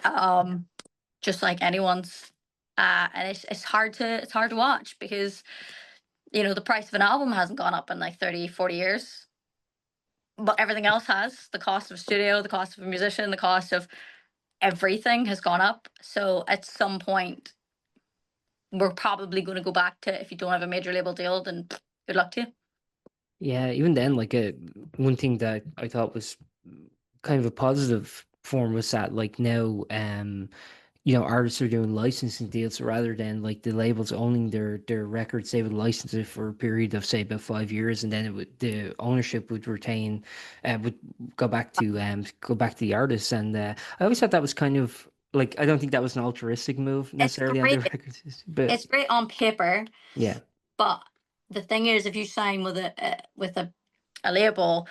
um, just like anyone's. And it's hard to watch because the price of an album hasn't gone up in like 30, 40 years, but everything else has. The cost of a studio, the cost of a musician, the cost of everything has gone up. So at some point, we're probably going to go back to, if you don't have a major label deal, then good luck to you. Yeah, even then, like one thing that I thought was kind of a positive form was that like now, artists are doing licensing deals rather than like the labels owning their records. They would license it for a period of say about 5 years, and then the ownership would retain, would go back to the artists. And I always thought that was kind of like, I don't think that was an altruistic move It's necessarily on great. their records, but It's great on paper, yeah, but the thing is, if you sign with a label,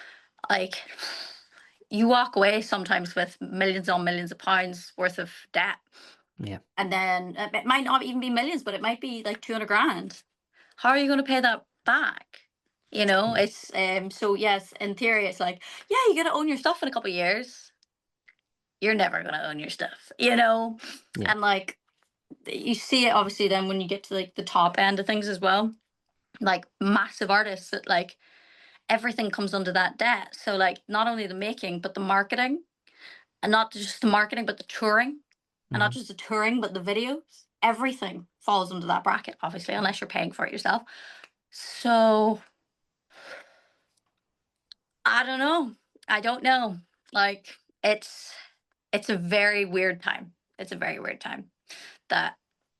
like you walk away sometimes with millions on millions of pounds worth of debt. Yeah. And then it might not even be millions, but it might be like 200 grand. How are you going to pay that back? You know, Yeah. it's so yes, in theory, it's like, yeah, you got to own your stuff in a couple of years. You're never going to own your stuff, you know? Yeah. And like, you see it obviously then when you get to like the top end of things as well, like massive artists that like everything comes under that debt. So like not only the making, but the marketing, and not just the marketing, but the touring, and not Hmm. just the touring, but the videos. Everything falls under that bracket, obviously, unless you're paying for it yourself. So I don't know. I don't know. Like it's it's a very weird time. It's a very weird time that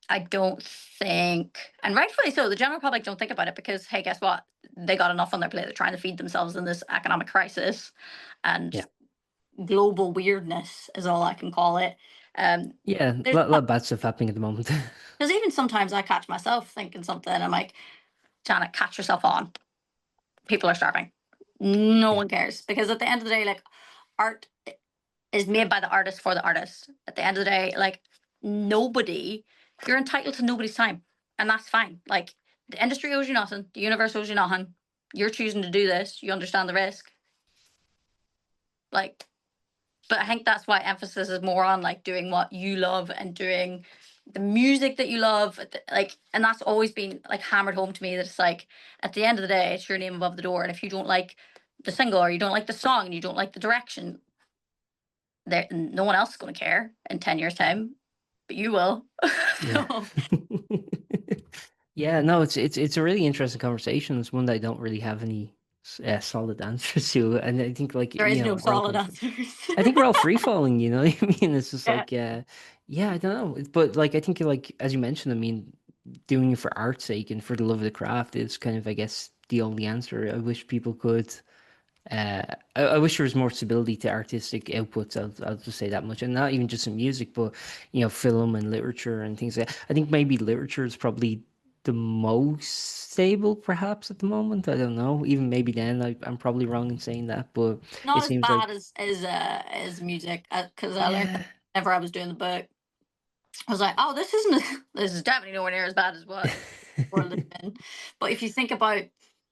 I don't think, and rightfully so, the general public don't think about it because, hey, guess what? They got enough on their plate. They're trying to feed themselves in this economic crisis and Yeah. global weirdness, is all I can call it. Yeah. A There's lot of bad stuff happening at the moment. because even sometimes I catch myself thinking something, and I'm like, Janet, catch yourself on. People are starving. No Yeah. one cares because at the end of the day, like art is made by the artist for the artist. At the end of the day, like nobody, you're entitled to nobody's time, and that's fine. Like the industry owes you nothing, the universe owes you nothing. You're choosing to do this. You understand the risk. Like, but I think that's why emphasis is more on like doing what you love and doing the music that you love. Like, and that's always been like hammered home to me that it's like at the end of the day, it's your name above the door. And if you don't like the single or you don't like the song and you don't like the direction, there no one else is going to care in 10 years time, but you will. Yeah. So Yeah, no, it's a really interesting conversation. It's one that I don't really have any solid answers to, and I think like there is no we're all solid kind of answers. I think we're all free falling, you know what I mean? It's just Yeah. like, yeah, I don't know. But like, I think like, as you mentioned, I mean, doing it for art's sake and for the love of the craft is kind of, I guess, the only answer. I wish people could, uh, I wish there was more stability to artistic outputs. I'll just say that much. And not even just in music, but, film and literature and things like that. I think maybe literature is probably the most stable, perhaps, at the moment. I don't know. Even maybe then, I'm probably wrong in saying that, but it Not as seems bad like, as music because I learned that yeah. whenever I was doing the book. I was like, oh, this isn't this is definitely nowhere near as bad as what we're living. But if you think about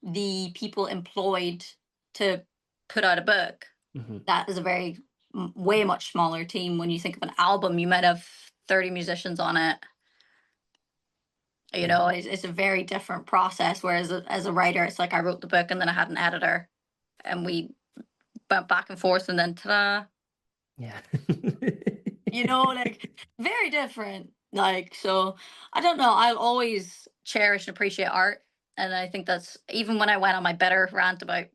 the people employed to put out a book, Mhm. that is a very way much smaller team. When you think of an album, you might have 30 musicians on it. You Yeah. know, it's a very different process. Whereas as a writer, it's like I wrote the book and then I had an editor, and we went back and forth, and then ta-da, Yeah. you know, like very different. Like, so I don't know. I'll always cherish and appreciate art. And I think that's even when I went on my better rant about,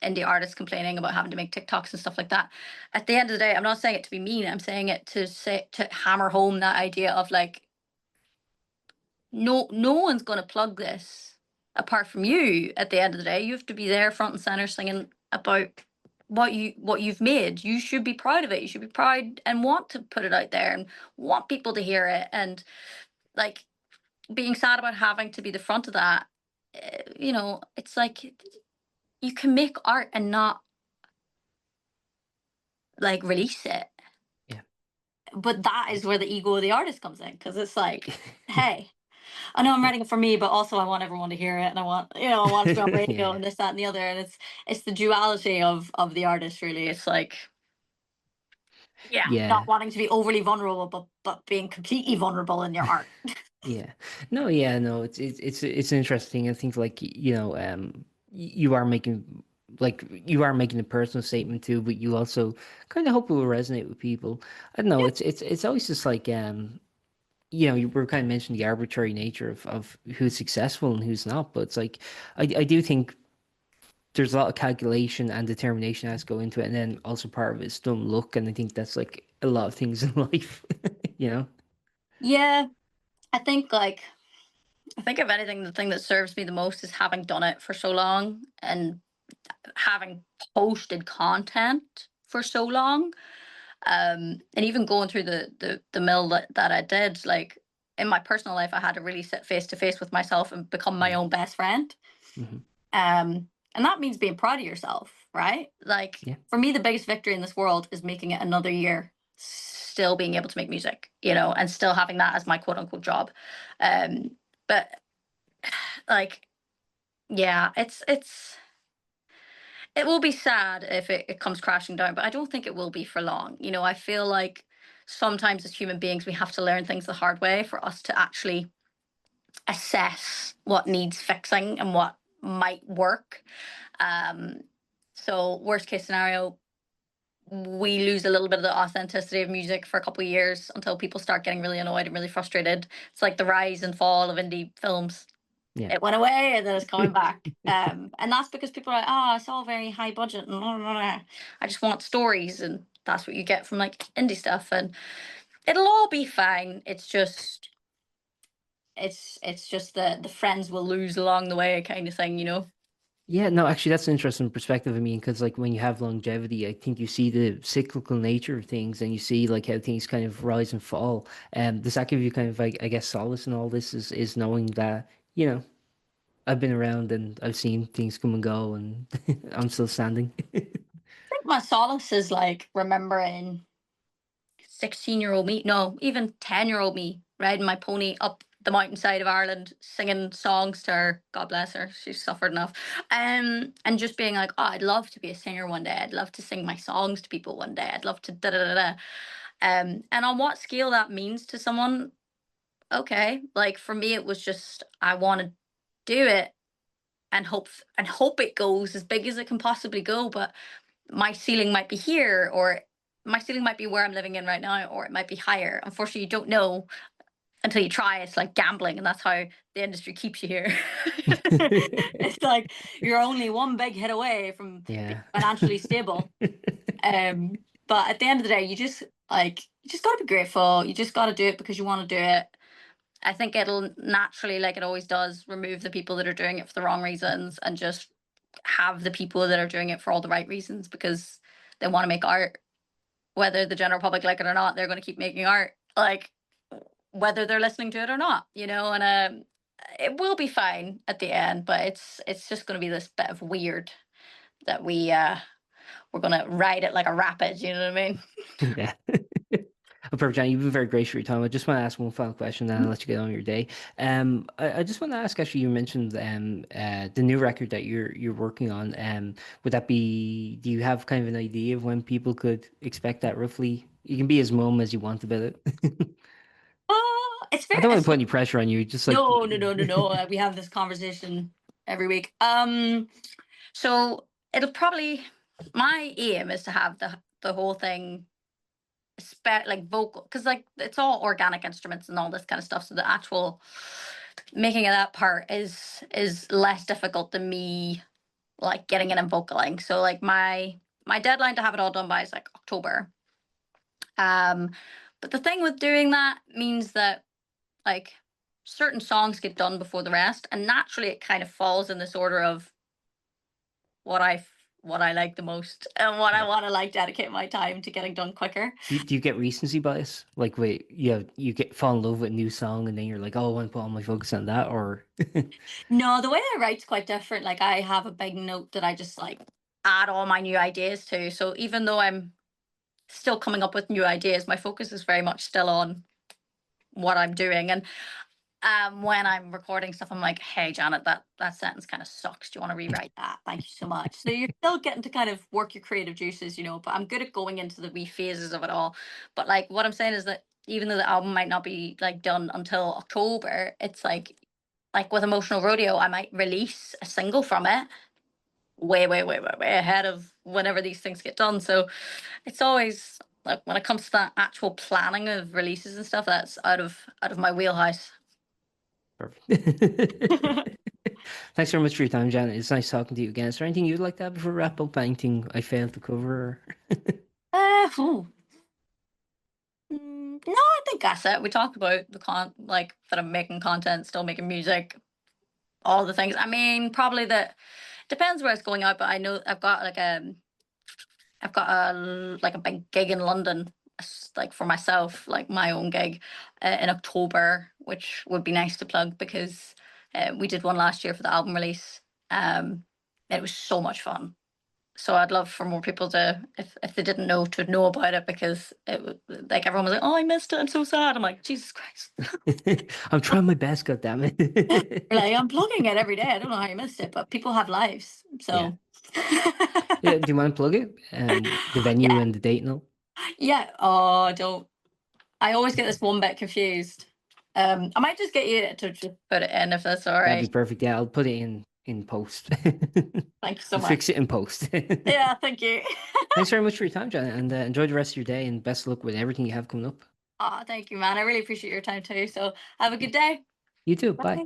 indie artists complaining about having to make TikToks and stuff like that. At the end of the day, I'm not saying it to be mean. I'm saying it to hammer home that idea of like, no one's gonna plug this apart from you at the end of the day. You have to be there front and center singing about what you've made. You should be proud of it. You should be proud and want to put it out there and want people to hear it. And like being sad about having to be the front of that, it's like you can make art and not like release it. Yeah. But that is where the ego of the artist comes in because it's like, hey, I know I'm writing it for me, but also I want everyone to hear it, and I want it to be on radio Yeah. and this, that, and the other. And it's the duality of the artist. Really, it's like, yeah, not Yeah. wanting to be overly vulnerable, but being completely vulnerable in your art. Yeah. No, yeah, no, it's interesting. I think like, you are making you are making a personal statement too, but you also kind of hope it will resonate with people. I don't know, Yeah, it's always just like, you were kind of mentioning the arbitrary nature of who's successful and who's not, but it's like I do think there's a lot of calculation and determination that has to go into it, and then also part of it's dumb luck, and I think that's like a lot of things in life, you know? yeah. I think if anything, the thing that serves me the most is having done it for so long and having posted content for so long. And even going through the mill that I did, like in my personal life, I had to really sit face to face with myself and become my Yeah. own best friend. Hmm. And that means being proud of yourself. right? Like Yeah. for me, the biggest victory in this world is making it another year, still being able to make music, and still having that as my quote unquote job. But like, yeah, it will be sad if it comes crashing down, but I don't think it will be for long. I feel like sometimes as human beings, we have to learn things the hard way for us to actually assess what needs fixing and what might work. Um, so worst case scenario, we lose a little bit of the authenticity of music for a couple of years until people start getting really annoyed and really frustrated. It's like the rise and fall of indie films. Yeah. It went away and then it's coming back. And that's because people are like, oh, it's all very high budget and blah, blah, blah. I just want stories, and that's what you get from like indie stuff. And it'll all be fine. It's just the friends will lose along the way kind of thing. Yeah, no, actually, that's an interesting perspective. I mean, because like when you have longevity, I think you see the cyclical nature of things, and you see like how things kind of rise and fall. Does that give you kind of, I guess, solace in all this? Is knowing that I've been around and I've seen things come and go, and I'm still standing. I think my solace is like remembering 16-year-old me, no, even 10-year-old me, riding my pony up the mountainside of Ireland, singing songs to her. God bless her, she's suffered enough. And just being like, oh, I'd love to be a singer one day. I'd love to sing my songs to people one day. I'd love to da da da da. And on what scale that means to someone, okay. Like for me, it was just I want to do it and hope it goes as big as it can possibly go. But my ceiling might be here, or my ceiling might be where I'm living in right now, or it might be higher. Unfortunately, you don't know until you try. It's like gambling, and that's how the industry keeps you here. It's like you're only one big hit away from being Yeah. financially stable. Um, but at the end of the day, you just gotta be grateful. You just gotta do it because you want to do it. I think it'll naturally, like it always does, remove the people that are doing it for the wrong reasons and just have the people that are doing it for all the right reasons because they want to make art. Whether the general public like it or not, they're going to keep making art, like whether they're listening to it or not. And it will be fine at the end, but it's just going to be this bit of weird that we're going to ride it like a rapid. You know what I mean? Yeah. Oh, perfect, John. You've been very gracious for your time. I just want to ask one final question, then I'll let you get on with your day. I just want to ask. Actually, you mentioned the new record that you're working on. Would that be? Do you have kind of an idea of when people could expect that roughly? You can be as mum as you want about it. It's I very don't want to it's put any pressure on you. Just like, no, no, no, no, no. We have this conversation every week. So it'll probably my aim is to have the whole thing like vocal, because like it's all organic instruments and all this kind of stuff. So the actual making of that part is less difficult than me like getting in and vocaling. So like my deadline to have it all done by is like October. Um, but the thing with doing that means that like certain songs get done before the rest, and naturally it kind of falls in this order of what I what I like the most and what I yeah. want to like dedicate my time to getting done quicker. Do you get recency bias? Like, wait, yeah, you get fall in love with a new song, and then you're like, oh, I want to put all my focus on that, or No, the way I write's quite different. Like I have a big note that I just like add all my new ideas to. So even though I'm still coming up with new ideas, my focus is very much still on what I'm doing. And when I'm recording stuff, I'm like, hey Janet, that sentence kind of sucks. Do you want to rewrite that? Thank you so much. So you're still getting to kind of work your creative juices, but I'm good at going into the wee phases of it all. But like what I'm saying is that even though the album might not be like done until October, it's like with Emotional Rodeo, I might release a single from it way, way, way, way, way ahead of whenever these things get done. So it's always like when it comes to that actual planning of releases and stuff, that's out of my wheelhouse. perfect. Thanks very much for your time, Janet. It's nice talking to you again. Is there anything you'd like to add before we wrap up? Anything I failed to cover? Ooh. No, I think that's it. We talked about like that I'm making content, still making music, all the things. I mean, probably that depends where it's going out, but I know I've got a big gig in London, like for myself, like my own gig in October, which would be nice to plug because we did one last year for the album release. It was so much fun. So I'd love for more people to, if they didn't know, to know about it, because like everyone was like, "Oh, I missed it. I'm so sad." I'm like, Jesus Christ. I'm trying my best, goddammit. Like, I'm plugging it every day. I don't know how you missed it, but people have lives. Yeah. So Yeah, do you want to plug it? The venue yeah. and the date now? Yeah. Oh, don't. I always get this one bit confused. I might just get you to just put it in if that's all That'd be right. perfect. Yeah, I'll put it in post. Thank you so We'll much. fix it in post. Yeah, thank you. Thanks very much for your time, Janet, and enjoy the rest of your day, and best of luck with everything you have coming up. Oh, thank you, man. I really appreciate your time too. So have a good day. You too. Bye. Bye.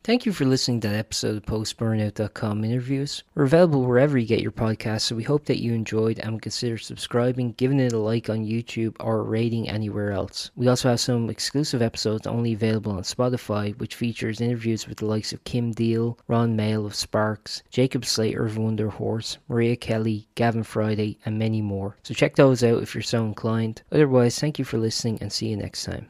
Thank you for listening to that episode of Post-Burnout.com interviews. We're available wherever you get your podcasts, so we hope that you enjoyed and would consider subscribing, giving it a like on YouTube, or a rating anywhere else. We also have some exclusive episodes only available on Spotify, which features interviews with the likes of Kim Deal, Ron Mail of Sparks, Jacob Slater of Wonder Horse, Maria Kelly, Gavin Friday, and many more. So check those out if you're so inclined. Otherwise, thank you for listening and see you next time.